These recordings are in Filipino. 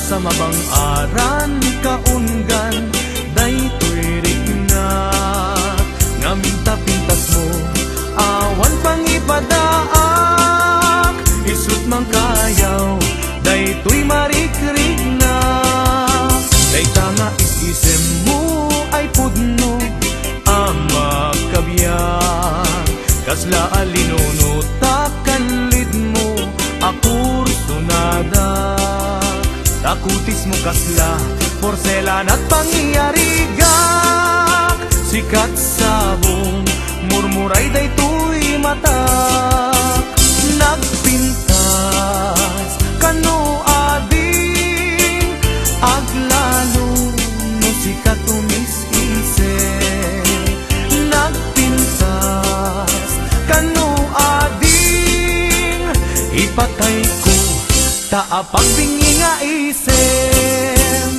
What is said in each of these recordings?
sa mabang-aran kaunggan, daytoy rikna nga minta-pintas mo, awan pang ipadaak, isut mang kayaw, daytoy marikrik na. Dayta nga isisem mo ay pudno ang magkabiyan, kasla alinuno takalid mo akur sunadak, takutis mo kasla porselan at pangyarigak, sikat sabong murmuray daytoy matak, nagpintas kano ading aglalo no sikat umis-ise, nagpintas kano ading ipatay ko taapag bingi nga isem.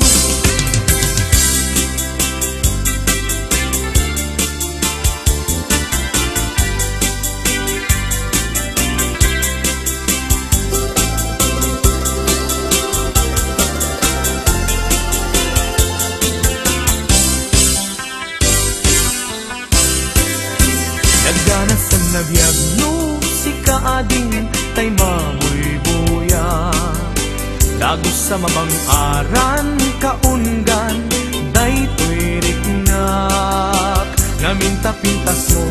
Nagdanas ang nabiyag no si kaading tay mamoy buya, dagos sa mabang-aran kaunggan, daytoy riknak nga minta-pintas mo,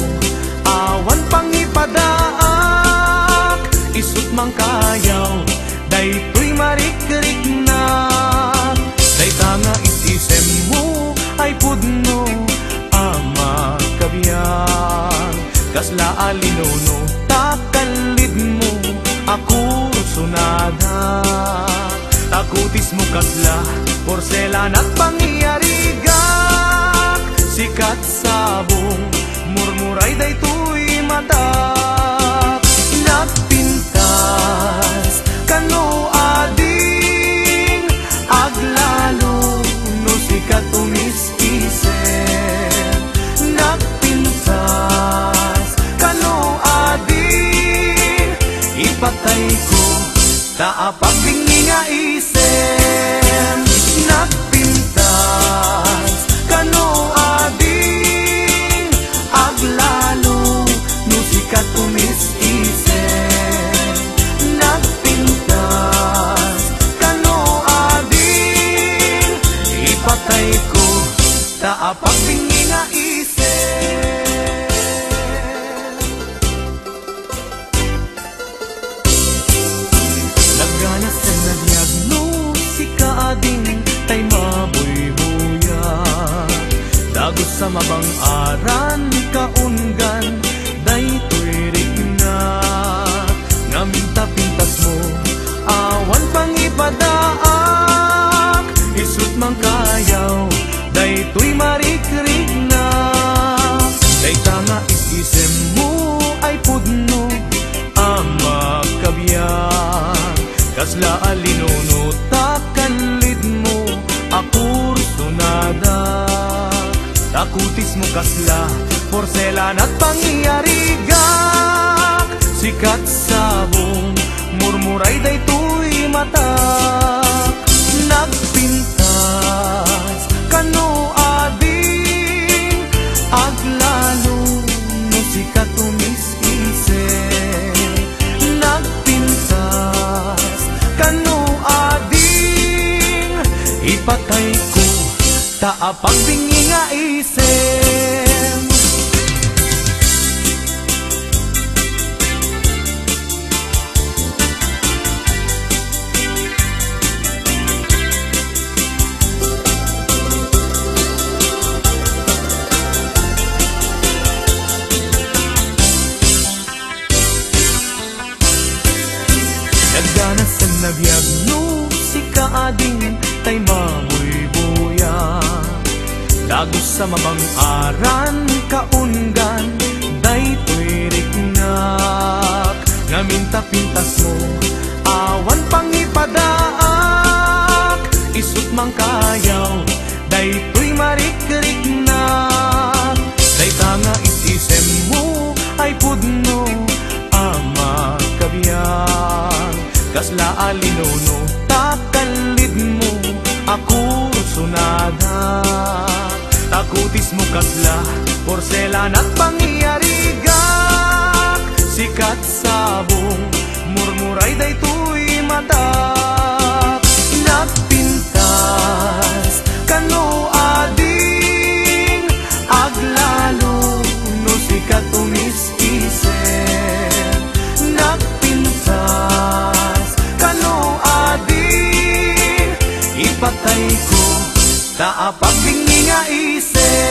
awan pang ipadaak, isut mang kayaw, daytoy marikrik-nak. Dayta nga isisem mo ay pudno ang magkabiyan, kasla alinuno takalid mo ako sunada, takutis mo kasla porselan at pangyarigak, sikat sabong murmuray daytoy matak, nagpintas kano ading aglalo no sikat umis-ise, nagpintas kano ading ipatay ko taapag bingi nga isem, nagpintas kano ading aglalo no sikat umis-ise, nagpintas kano ading ipatay ko taapag bingi nga isem. Nagganas sa nabiyag no si kaading tay maboy-buya, dagos sa mabang-aran kaunggan, daytoy riknak nga minta-pintas mo, awan pang ipadaak, isut mang kayaw, daytoy marikrik-nak. Dayta nga isisem mo ay pudno ang magkabiyan, kasla alinuno takalid mo akur sunadak, takutis mo kasla porselan at pangyarigak, sikat sabong murmuray daytoy matak, nagpintas kano ading aglalo no sikat umis-ise, nagpintas kano ading ipatay ko taapag bingi nga isem. Nagdanas ang nabiyag no si kaading tay mamoy buya, dagos sa mabang-aran kaunggan, daytoy riknak nga minta-pintas mo, awan pang ipadaak, isut mang kayaw, daytoy marikrik-nak. Dayta nga isisem mo ay pudno ang magkabiyan, kasla alinuno takalid mo Ako sunada, tagutis mo katla, porselan at pangyariga. Sikat sabong, murmuray daytoy mata. Nagpintas, kano ading, aglalo, no sikat umis-isip. Nagpintas, kano ading, ipatay ko, taapag bingi nga isip.